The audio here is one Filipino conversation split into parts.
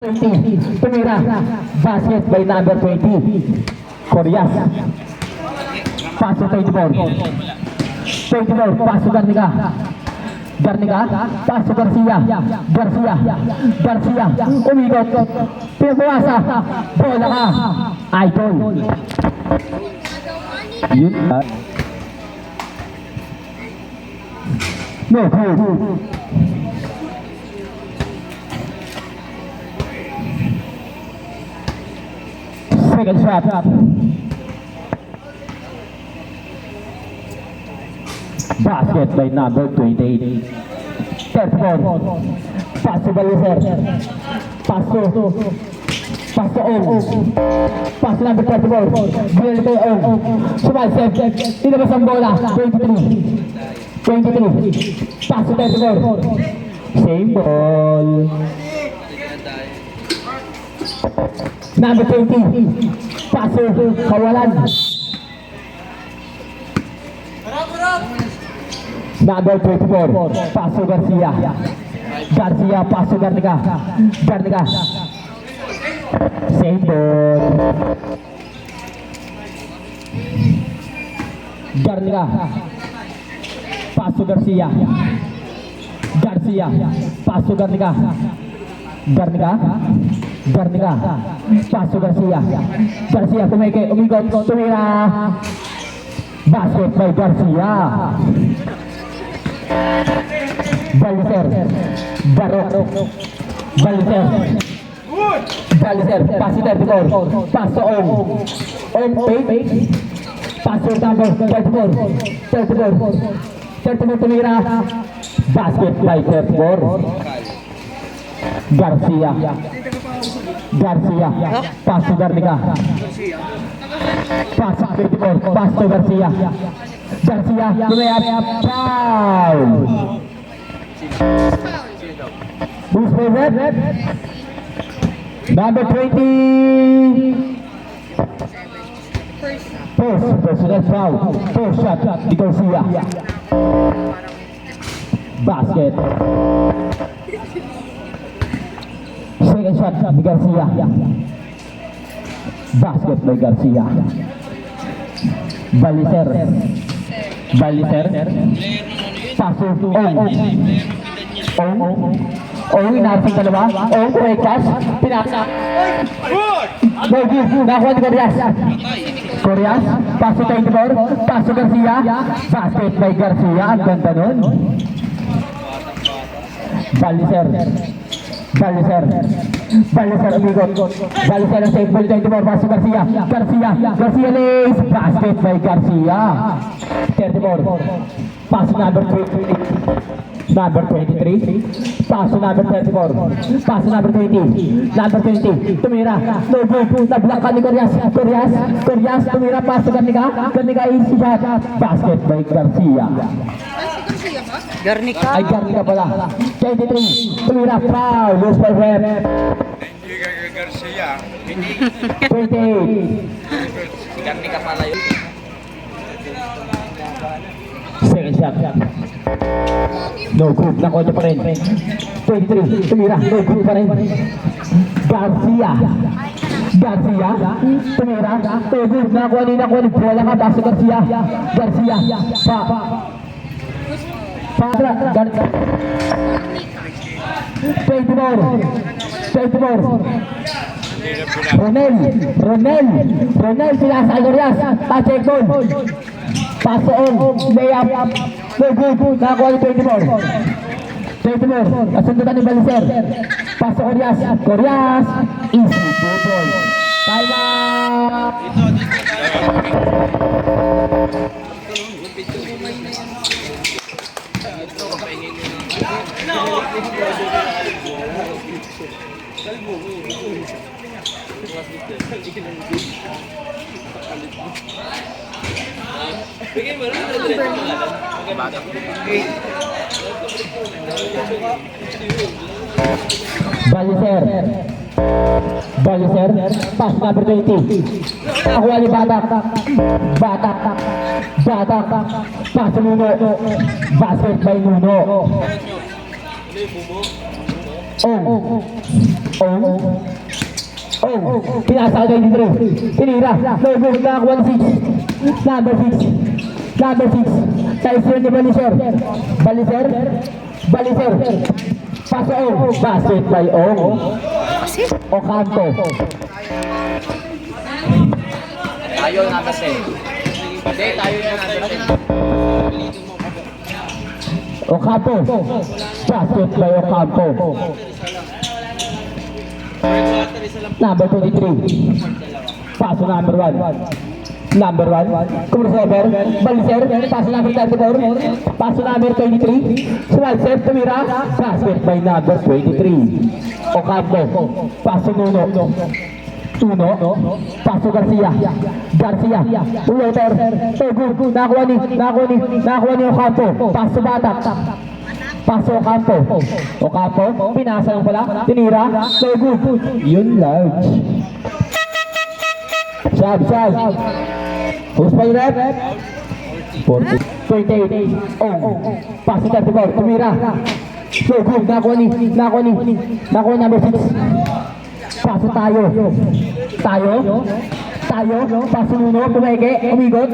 20, tumira, basket by number 20, Koreas. Paso 24, 24, paso Garnica. Garnica, paso Garcia, Garcia, umikot, pinapawasa, bola ka, Idol. Yun, no, second shot. Basket by number 28. Third ball. Paso Baliser. Paso Ong. Paso number 34. Binili kay Ong. Sumalsep. Inabas ang bola. 23. Paso 34. Same ball. Number 20. Paso kawalan. Number 24. Paso Garcia. Paso Garnica. Same ball. Garnica. Paso Garcia. Paso Garnica. Paso Garcia umikot, tumira. Basket by Garcia. Baliser, paso 34, paso Ong, paso number 34, tumira. Basket by 34. Garcia, paso Garnica. Paso 24, paso Garcia, lumayap, foul. Who's favorite? Number 20. Personal foul. First shot, di Garcia. Basket. Second shot, di Garcia. Basket by Garcia. Baliser. Paso Ong inarapin dalawa. Ong Rekas. Pinasa. Bogi. Nakuha ni Koreas. Paso 24. Paso Garcia. Basket by Garcia. Ang ganda nun. Baliser umikot. Baliser ang save ball 24. Paso Garcia lays. Basket by Garcia. 34. Paso number 23. Paso number 34. Paso number 20. Tumira. No good. Nablaka ni Koreas. Tumira. Paso Garnica easy shot. Basket by Garcia. Garnica pala. 23. Tumira. Foul. Lose by rep. Garcia. 28. Garnica pala yun. Second shot. No good. Nakuha niya pa rin. 23. Tumira. No good pa rin. Garcia. Tumira. No good. Nakuha ni. Bola ka. Baso Garcia. 24. Ronel. Pinasa Agorias. Check ball. Paso Ong. Layup. No good. Nakuha ni 24. Kasundutan ni Baliser. Paso Koreas. Easy ball. Time out. Baliser, pass number 20. Nakuha ni Batak. Pass Nuno. Basket by Nuno. Pinasa ka 23. Tinira. No good. Nakakuha ni 6. Number 6. Number 6. Tyson ni Baliser. Baliser. Paso O. Basket by O. Ocampo. Tayo na kasi. Hindi, tayo na natin. Ocampo. Basket by Ocampo. Number 23. Paso number 1. Number 1. Crossover. Baliser. Paso number 34. Paso number 23. Slicer. Tumira. Basket by number 23. Ocampo. Paso Nuno. Paso Garcia. Floater. Good. Nakuha ni Ocampo. Paso Batak. Paso Ocampo. Pinasa lang pala. Tinira. So good. Yun large. Sab. Who's by rep? 28. Paso 34. Tumira. So good. Nakuha number 6. Paso tayo. Paso Nuno. Umigot.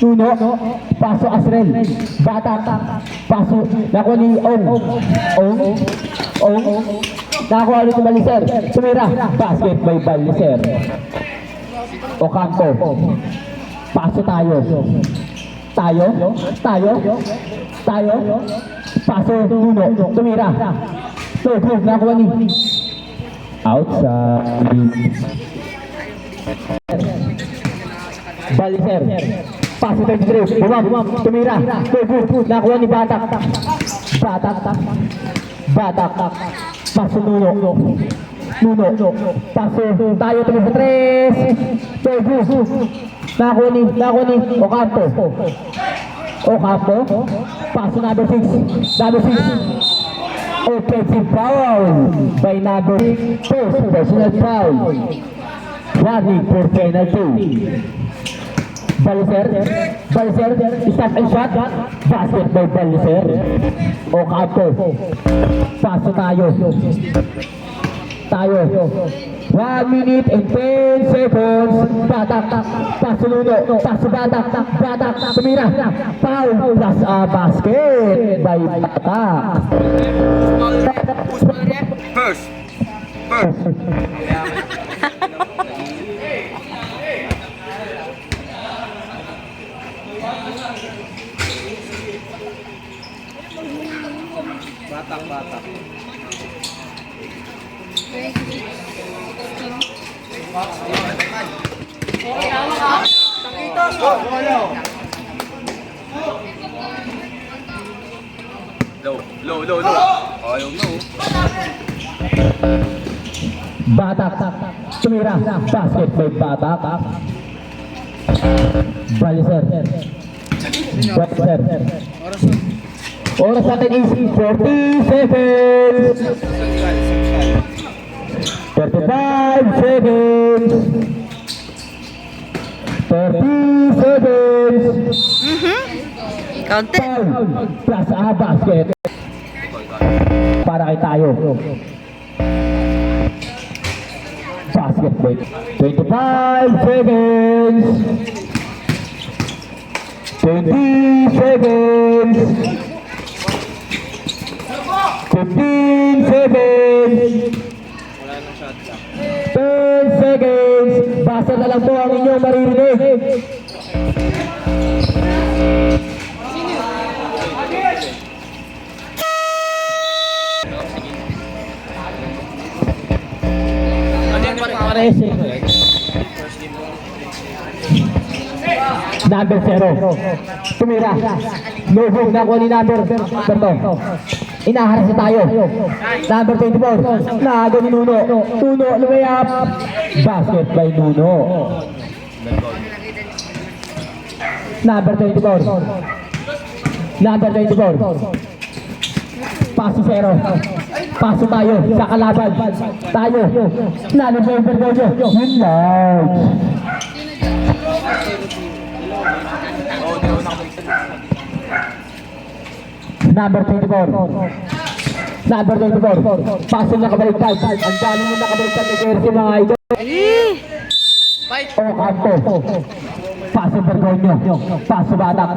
Nuno. Paso Asrel. Batak. Paso. Nakuha ni Ong. Nakuha ni Baliser. Tumira. Basket by Baliser. Ocampo. Paso tayo. Paso Nuno. Tumira. So good. Nakuha ni outside. Baliser. Paso 23. Bumam. Tumira. Good. Nakuha ni Batak. Paso Nuno. Paso tayo 3. Good. Nakuha ni Ocampo. Paso number 6. Offensive foul by number 4. Personal foul. Running for penalty. Baliser. Stop and shot. Basket by Baliser. Ocampo. Paso tayo. 1 minute and 10 seconds. Batak. Paso Nuno. Paso Batak. Tumira. Foul plus a basket by Batak. Who's my rep? First. Batak. Low. I don't know. Batak. Tumira. Basket by Batak. Baliser. Oras natin is 40 seconds. 35 seconds. 30 seconds. Counted. Foul plus a basket. Para kay tayo. Basket break. 25 seconds. 20 seconds. 15 seconds. 10 seconds. Basta na lang po ang inyong maririnig. Number 0. Tumira. No hook na kuha ni number. Berto. Inaharas na tayo. Number 24. Nago ni Nuno. Nuno, lumayap. Basket by Nuno. Number 24. Number 24. Paso 0. Paso tayo sa kalaban. Tayo. Nalo-over mo nyo. Yun lang. Number 24. Number 24. Paso na kabaliktad. Ang galing mo nakabaliktad ni Jersey mga idol. Fight. Ocampo. Paso Bergonyo. Paso Batak.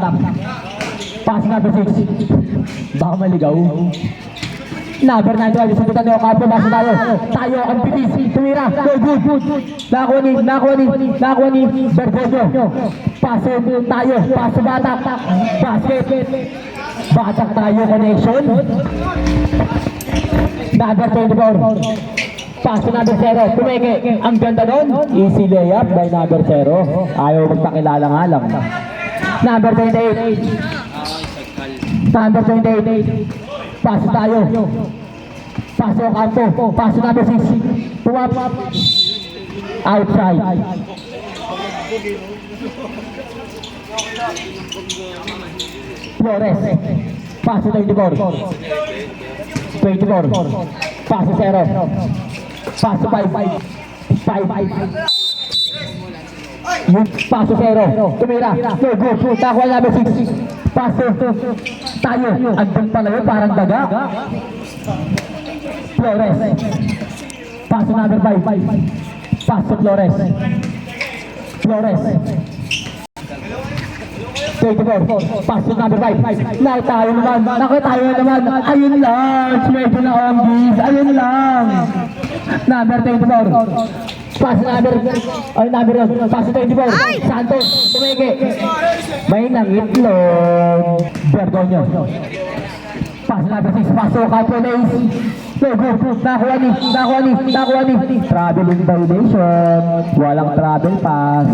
Paso number 6. Baka maligaw. Number 9. Sagutan ni Ocampo. Paso tayo. Tayo ang bilis. Tumira. Go good. Nakuha ni Bergonyo. Paso tayo. Paso Batak. Basket. Batak tayo connection. Number 24. Paso number 0. Tumeke. Ang ganda doon. Easy layup by number 0. Ayaw magpakilala nga lang. Number 28. Number 28. Paso tayo. Paso Ocampo. Paso number 6. Pumap. Outside. Flores. Paso 24. 24. Paso 0. Paso 5. 5. Yung paso 0. Tumira. Go. Nakuha number 6. Paso. Tayo. Andun pala yun. Parang daga. Flores. Paso number 5. Paso Flores. 24. Paso number 5. Now tayo naman. Tayo naman. Ayun lang. Medyo na onggis. Ayun lang. Number 24. Paso number. Paso 24. Santos. Tumeke. May nangitlog. Bergonyo. Paso number 6. Paso Capones. Go. Nakuha ni. Traveling violation. Walang travel pass.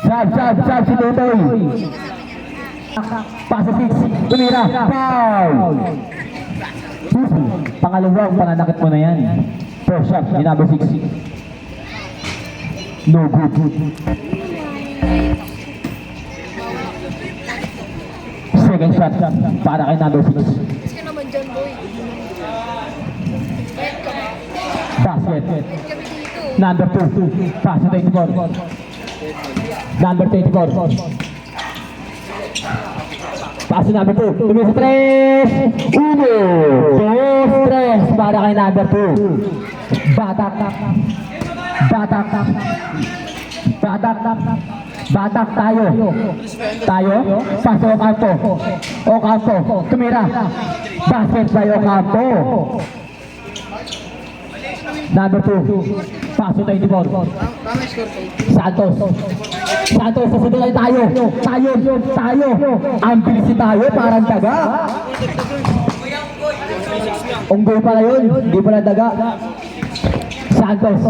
Sab si Tutoy. Paso 6. Tumira. Foul. Pangalawang pananakit mo na yan. First shot. Ni number 6. No good. Second shot. Para kay number 6. Basket. Number 2. Paso 24. Number 24. Paso number 2. Tumira sa 3. 1. 2, 3. Para kay number 2. Batak tayo. Paso Ocampo. Tumira. Basket by Ocampo. Number 2. Paso 24. Santos. Sasunod tayo. Ang bilis tayo, parang daga. Unggoy pala yun, hindi pala daga. Santos.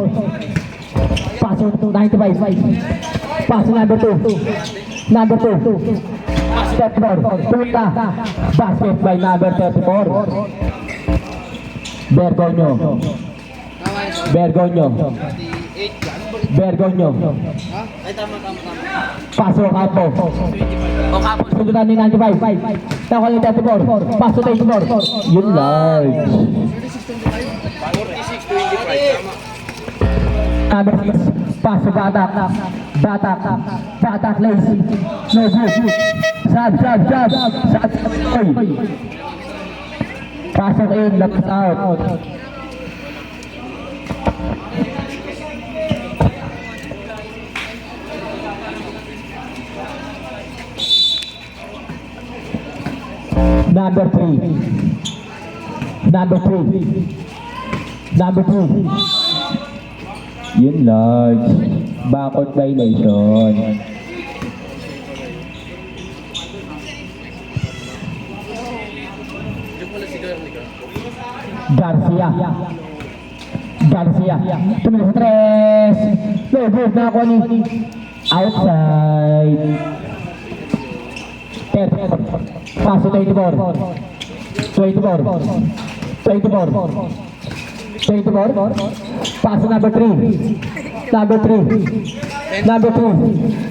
Paso 95. Paso number 2. Step 4. Punta. Basket by number 34. Bergonyo. Paso Ocampo. Sundutan ni 95. Nakuha ni 34. Paso 34. Yun large. Number 6. Paso Batak lazy. No good. Sab. Pasok in, left out. Number 2. Yun large. Backcourt violation. Garcia. Tumira sa 3. No good. Nakuha ni. Outside. Paso 24. Paso number 3.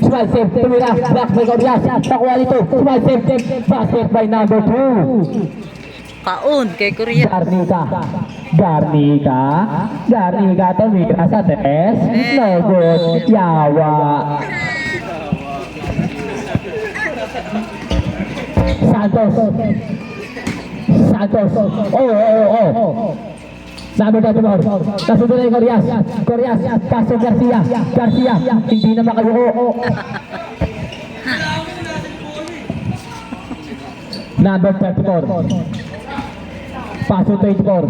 Small save. Tumira. Black by Gordias. Nakuha nito. Small save. Basket by number 2. Kaun kay Korea. Garnica tumira sa 3. No good. Yawa. Santos. Santos. Oh. Number 34. Nasunod na yung Corias. Corias. Paso Garcia. Garcia. Hindi na makayuko. Number 34. Paso 24.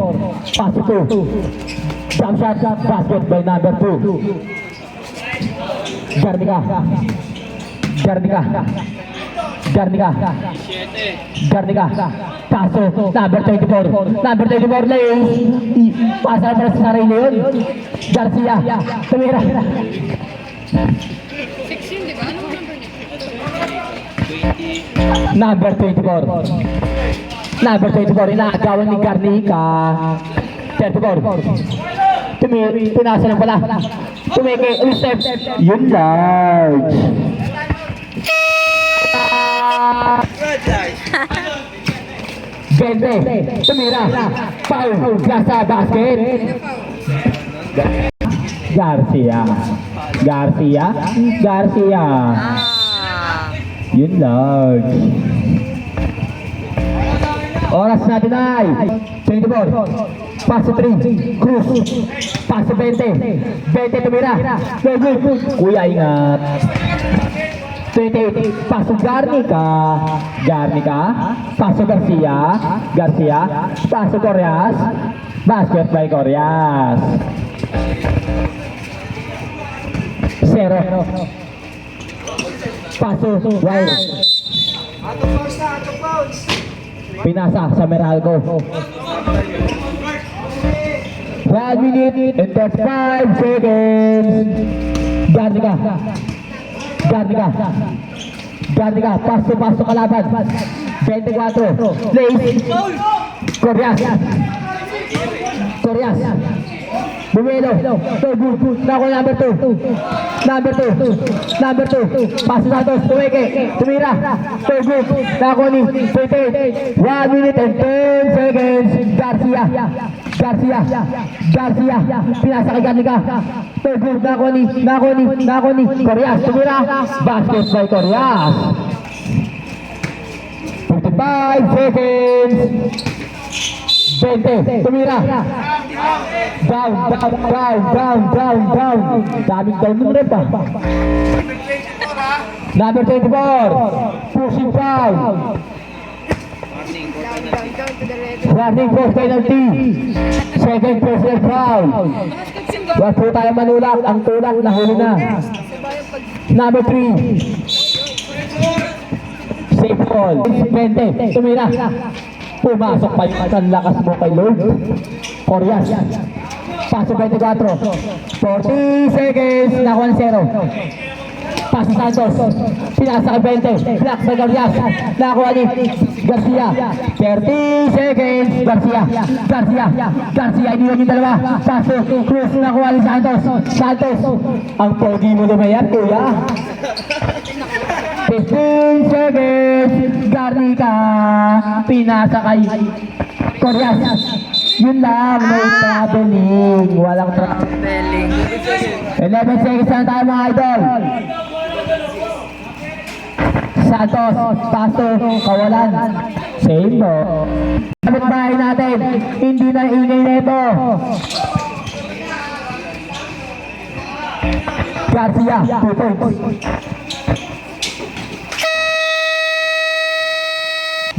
Paso 2. Jump shot. Basket by number 2. Garnica. Paso. Number 24. Number 24 lays. Pasa para sa sarili yun. Garcia. Tumira. Number 24. Number 24. Inaagawan ni Garnica. 34. Pinasa lang pala. Tumike. Step. Yun large. Gente. Tumira. Foul. Gasa basket. Garcia. Ah. Yun large. Oras natin ay 24. Paso 3. Cruz. Paso 20. 20 tumira. Good. Kuya ingat. 28. Paso Garnica. Paso Garcia. Paso Corias. Basket by Corias. 0. Paso Wild. Pinasa sa Meralco. 1 minute and 35 seconds. Garnica. Paso kalaban. 24. Lace. Corias. Bumelo. Good. Nako number 2. Paso Santos. Tumira. Good. Nako ni 28. 1 minute and 10 seconds. Garcia. Pinasa kay Garnica. Good. Nako ni. Corias. Tumira. Basket by Corias. 55 seconds. 20. Tumira. Down. Daming down ng rep ah. Number 24. Pushing foul. Warning for penalty. Second personal foul. Wag po tayo manulak. Ang tulak nahuli na. Number 3. Safe ball. 20. Tumira. Pumasok pa yung lakas mo kay Lord. Corias. Paso 24. 40 seconds. Nakuha 0. Paso Santos. Pinasa kay 20. Black sa Corias. Nakuha ni Garcia. 30 seconds. Garcia. Iniwan yung dalawa. Paso. Cruz. Nakuha ni Santos. Ang pogi mo lumayan, kuya. 15 seconds. Garnica. Pinasa kay Corias. Yun lang, no traveling. Walang traveling. 11 seconds na tayo mga idol. Santos, paso, kawalan. Same mo. Kapit bahay natin, hindi na ingay na ito. Garcia, 2 points.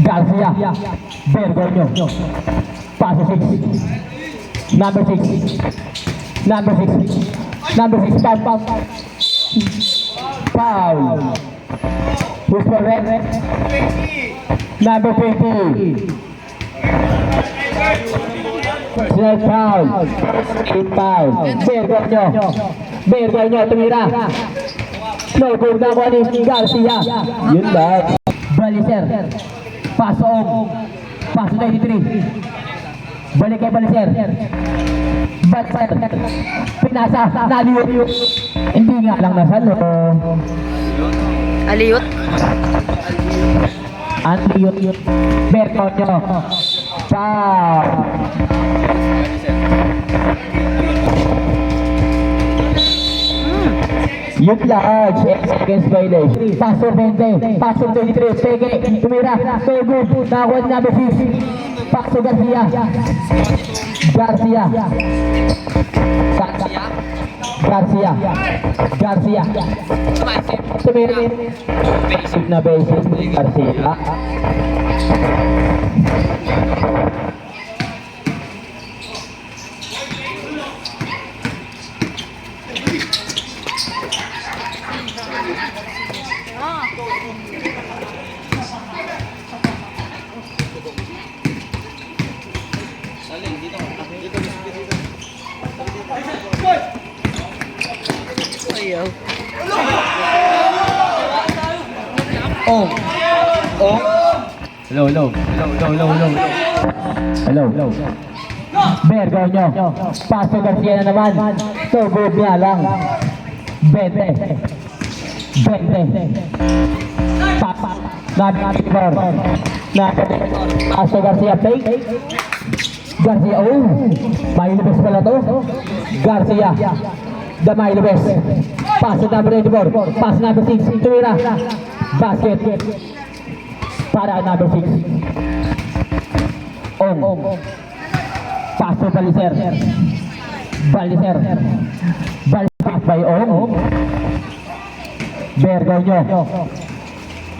Garcia, Bergoño. Paso 6. Number 6. Foul. Who's for red? Number 20. Snell foul. 8 foul. Bergoño tumira. No goal na ko ni Garcia. Yun lang. Baliser. Paso Ong. Paso 23. Balik kay Baliser. Pinasa. Naliwit. Hindi nga lang nasalo. Aliyot. Anliyot. Bergoño. Foul. Youth large, 8 seconds violation. Pastor 20, Pastor 23, Pege, tumira, so good, nakuha ni number 6. Pastor Garcia. Garcia. Tumira. Basic na basic, Garcia. Ayaw. Oh. Oh. Hello. Bergonyo. Pastor Garcia na naman. So good niya lang. 20. Papa. Nabibor. Pastor Garcia fake. Garcia, oh. Mailibes pala to. Garcia. The Mailibes. Pass number 84. Pass number 6. Tumira. Basket. Para number 6. Ong. Paso Baliser. Baliser by Ong.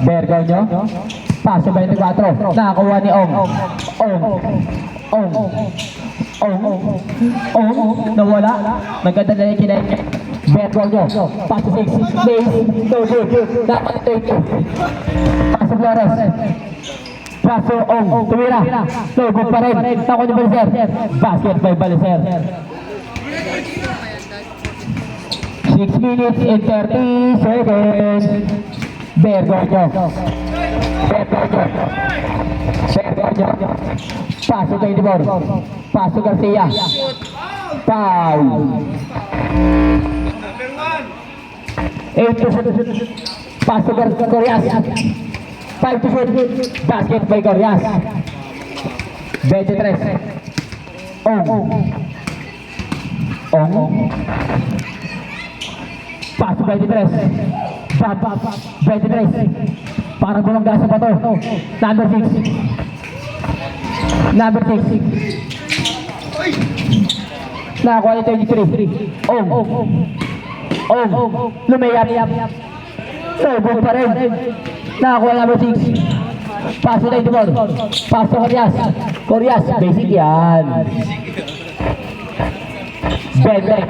Bergonyo. Paso 24. Nakakuha ni Ong. Nawala. Maganda na yung kinain. Bergonyo. Paso 6. Base. No good. Dapat 32. Paso Flores. Paso Ong. Tumira. No good pa rin. Nakuha ni Baliser. Basket by Baliser. 6 minutes and 30 seconds. Bergonyo. Paso 24. Paso Garcia. Foul. 8 to shoot. Paso Corias. 5 to shoot. Basket by Corias. 23. Ong. Paso 23. 23. Parang gumangga sa bato. Number 6. Nakakuha ni 23. Lumayap. Sobong pa rin. Nakakuha number 6. Paso 94. Paso Corias. Basic yan. Bendek.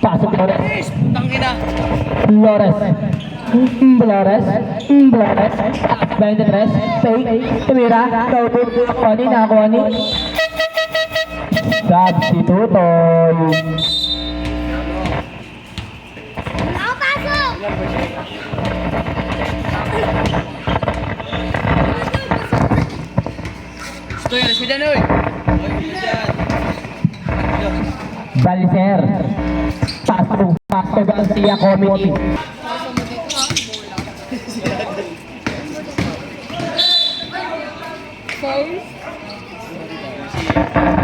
Paso Flores. Flores. 23. Fake. Tumira. Nakakuha ni. Substitutoy. Baliser. Paso Garcia Committee.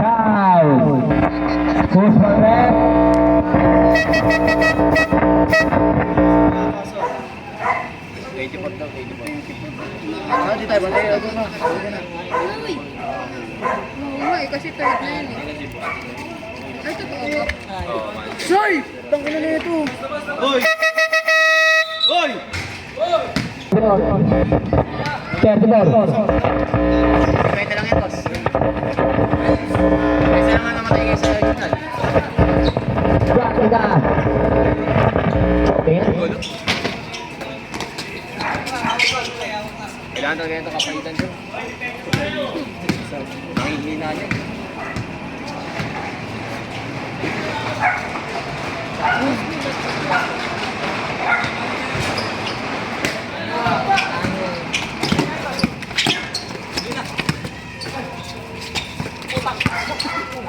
Foul. Who's for that? Di tayo bantay. Kasi third na yun eh. Ay, totoo. Soy! Tangina na ito. Hoy! 34. Pwede lang yan, boss. Pwede lang nga namatay kayo sa journal. Bakit. Kailangan talaga ito kapalitan ko. Nangihina niya.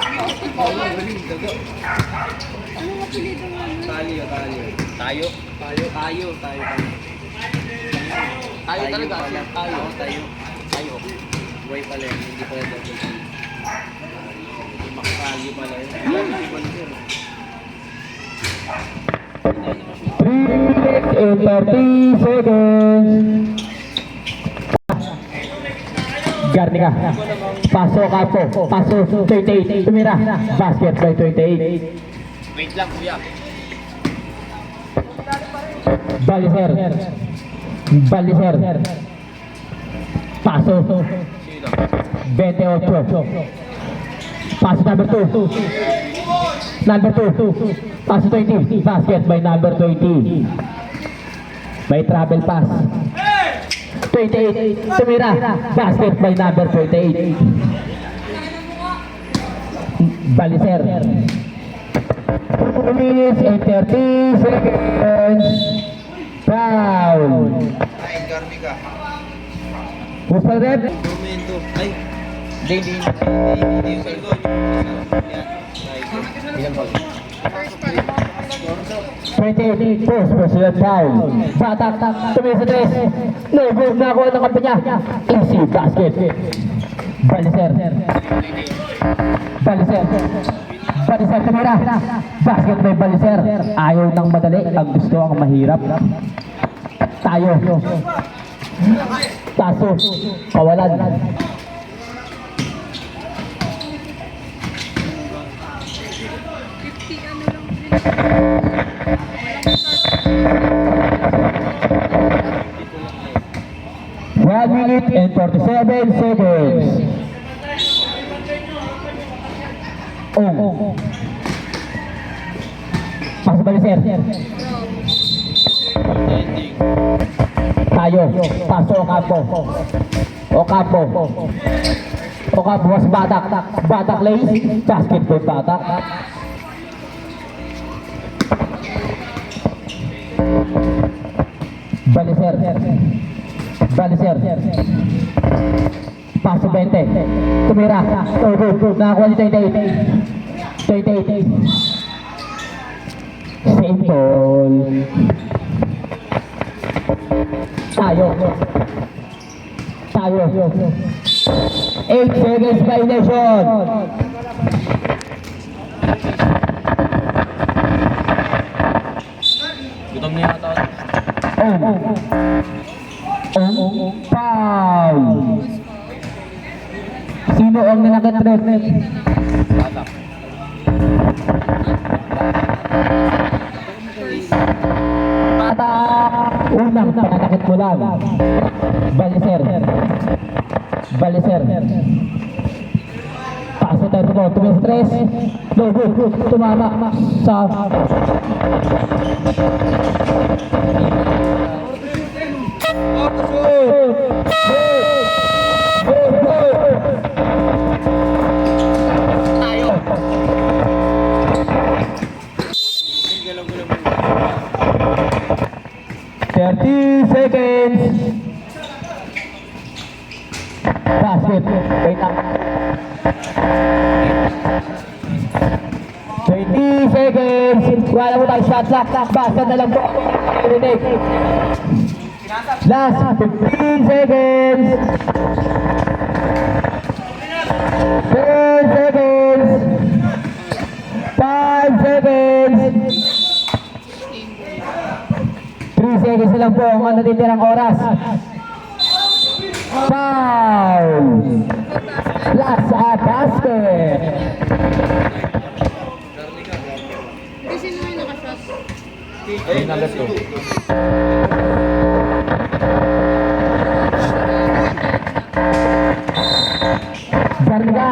Anong apelido mo? Tayo. Tayo talaga. Tayo. Buhay pala yan. Hindi pala double T. Makatayo pala yun. in 30 seconds. Garnica. Paso Capo. Paso 28. Tumira. Basket by 28. Wait lang, kuya. Baliser. Baliser. Paso. 28. Paso number 2. Number 2. Paso 20. Basket by number 20. May travel pass. 28. Tumira. Basket by number 28. Baliser. 2 minutes and 30 seconds. Foul. Ay, Garbica. Whistle rep. Momento. Ay. Hindi yung salgon. Yan. Ilan ba? First five. 28. Post. Personal foul. Batak. Tumira sa 3. No good. Nakuha ng kampi niya. Easy basket. Baliser. Baliser. Baliser tumira. Basket by Baliser. Ayaw ng madali. Ang gusto ang mahirap. Tayo. Taso. Kawalan. 50 ano lang sila. 1 minute and 47 seconds. Oh. Pasok Baliser. Ending. Tayo. Paso Ocampo. Ocampo. Ocampo mas Batak. Batak lays. Basketball Batak. Baliser. Baliser. Paso 20. Tumira. Go. Nakakuha ni 28. 28. Same ball. Tayo. 8 seconds violation. Gutom na yata. Foul. Sino ang nanakit red? Batak. Bata. Unang pananakit mo lang. Baliser. Paso tayo mo. Tumira sa 3. Go. Tumama sa... Tayo. 30 seconds. Basket. Wait lang. 20 seconds. Wala mo tayo shot clock. Basket na lang po. Last 15 seconds. 10 seconds. 5 seconds. 3 seconds na lang po ang natitirang oras. Foul! Last at basket. Kasi sino yung nakashot? Ay, number 2. Garnica.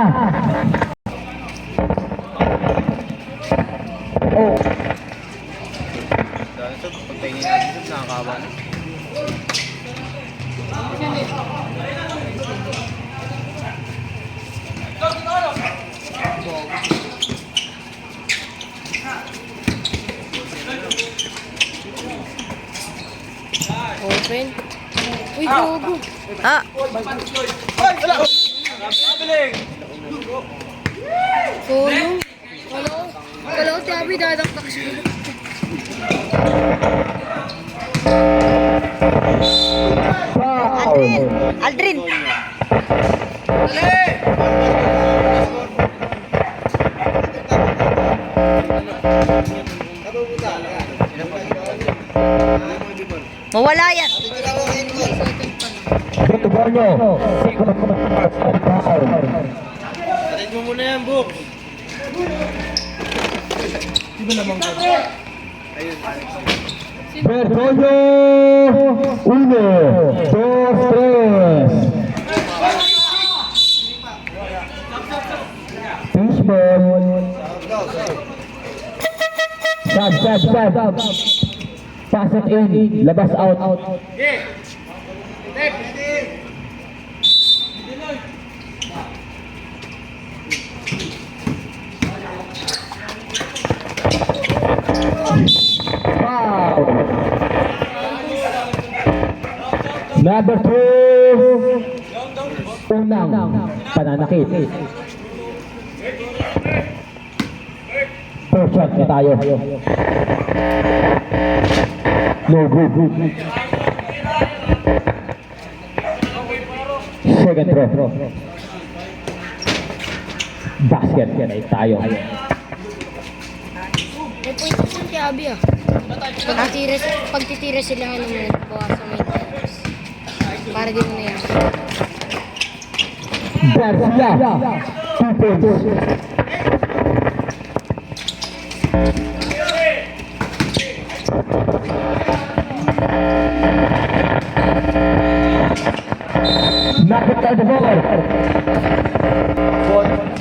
Oh, Pagtingin natin, nakakawa na. Open. Uy, gogo. Ah, Tulong. Wala ko tabi dadaktak siya. foul. Aldrin. Mawala yan. Bergonyo. Atin mo muna yan, Book. Bergonyo. 1, 2, 3. Fishball. Sab. Pass it in. Labas out. Wow. Number 2. Unang pananakit. First shot na tayo. No good. Second throw. Basket na tayo. May point yun kay Abi ah. Pagtitira sila ng mga bawas sa maintenance. Para din na yan. Garcia. 2 points. Knock out the ball.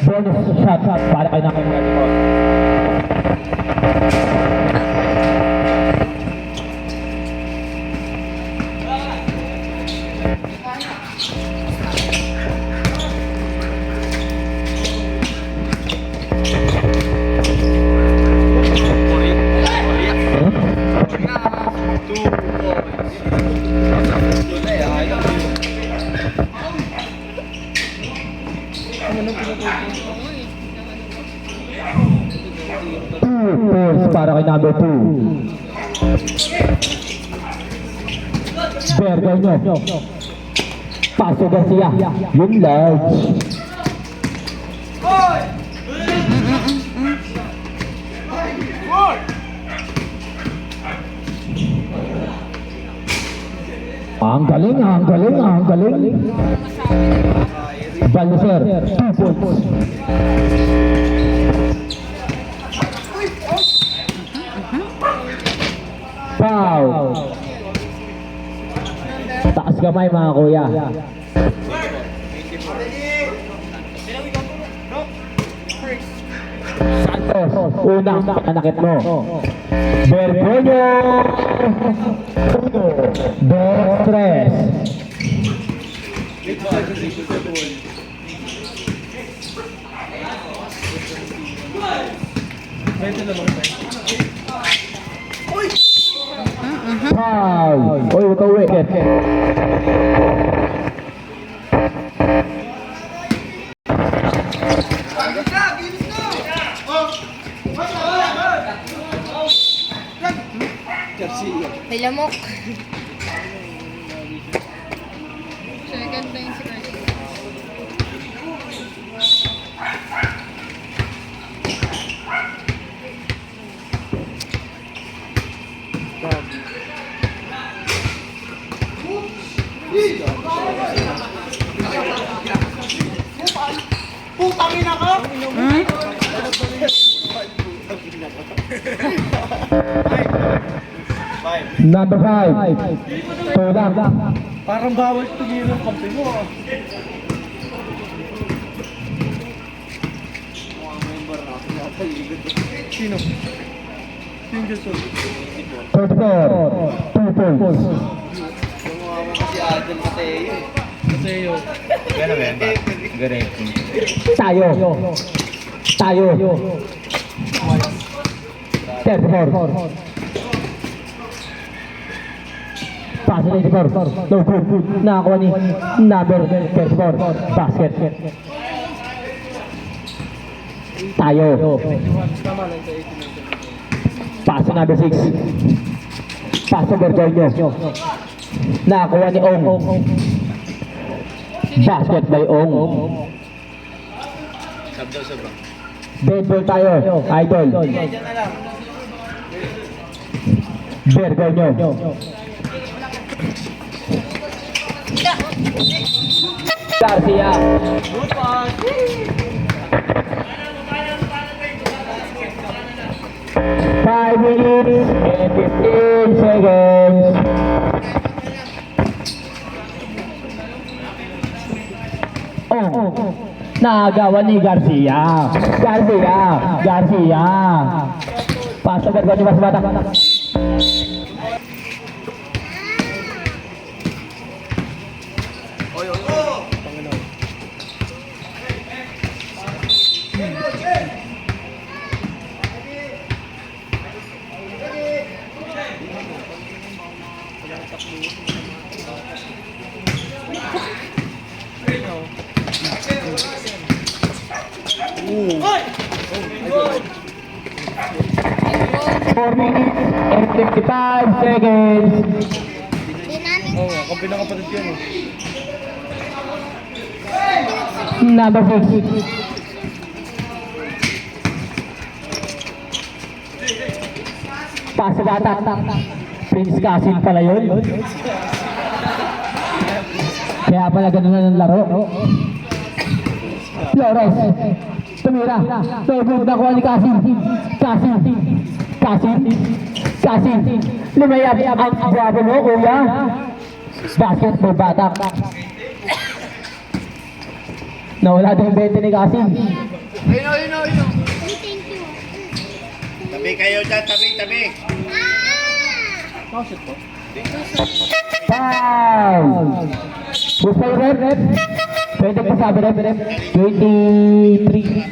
Bonus shot para kay Nakam Galimon. Points para kay number 2. Bergonyo. Paso Garcia. Yung large. Ang galing. Balser, 2 points. Foul. Taas kamay mga kuya. Santos, unang panakit mo. Bergonyo. 2-3. Foul. Oy, huwag ka wicket. May lamok. Second time si Carly. Number 5. Tulang. Parang bawal tumira ang kampi mo. Sino? Sino Jason? 34. 2 points. Si Adel Mateo. Mateo. Tayo. 34. Pass na 84. No good. Nakakuha ni number 34. Basket. Tayo. Pass na number 6. Pass na Bergonyo. Nakakuha ni Ong. Basket by Ong. Baseball tayo, idol. Bergonyo. Garcia. 5 minutes and 15 seconds. Oh, naagawan ni Garcia. Garcia. Pasok agad ni Mas Bata. Oy, oy, oy. Ayun. 4 minutes and 55 seconds. Number 6. Pasok Bata. Prince Casin pala yun. Kaya pala ganun na ng laro. Flores. Tumira. Pagod na kuha ni Casin. Lumayab ang bravo mo, kuya. Basketball Batak. Nawala din yung 20 ni Casin. Ayun. Tabi kayo dyan, tabi. Foul! Gusto yung rep? Pwede pa sabi rep? 23.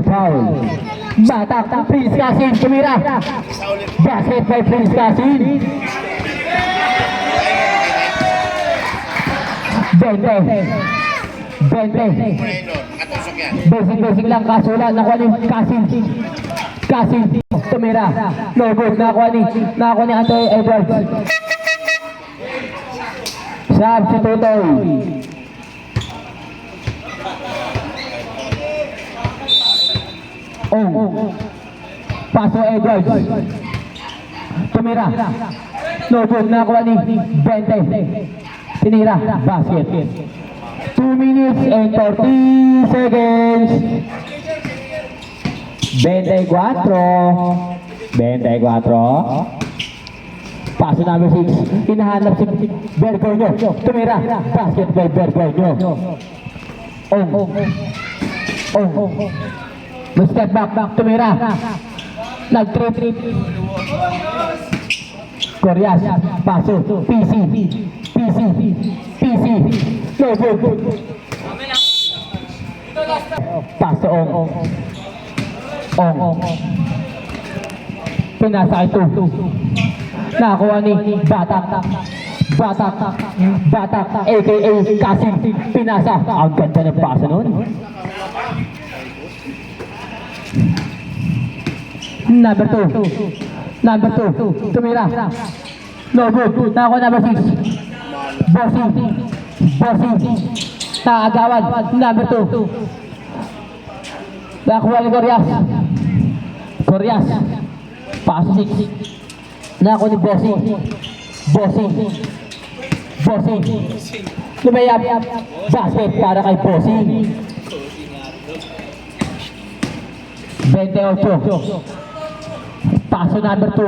Foul. Batak, Prince Casin, tumira. Basket by Prince Casin. 20. Katusok yan. Basic lang, kaso lang, nakuha ni Casin, tumira. No good, nakuha ni Anthony Edwards. Sab si Tutoy. Paso Edwards. Tumira. No good, nakuha ni 20. Tinira, basket. 2 minutes and 40 seconds. 24. Paso number 6. Hinahanap si Bergoño. Tumira. Basket by Bergoño. Step back. Tumira. Nag-trip. Corias. Paso. PC. No good. Paso Pinasa ito. Nakuha ni Batak. A.K.A. Casin. Pinasa. Ang ganda ng pasa nun. Number 2. Tumira. No good. Nakuha number 6. Bossing. Nakagawan. Number 2. Nakuha ni Corias. Paso 6. Nakuha ni Bossing. Lumayab. Basket para kay Bossing. 28. Paso number 2.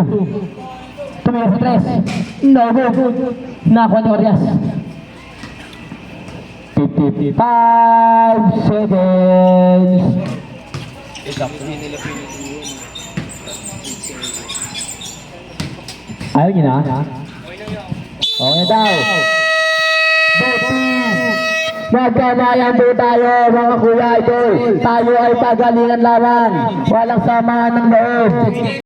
Tumira sa 3. No good. Nakuha ni Corias. 55 seconds. Ayaw niyo na? Okay daw. Magkamayan po tayo mga kuya idol. Tayo ay pagalingan lamang. Walang samaan ng loob.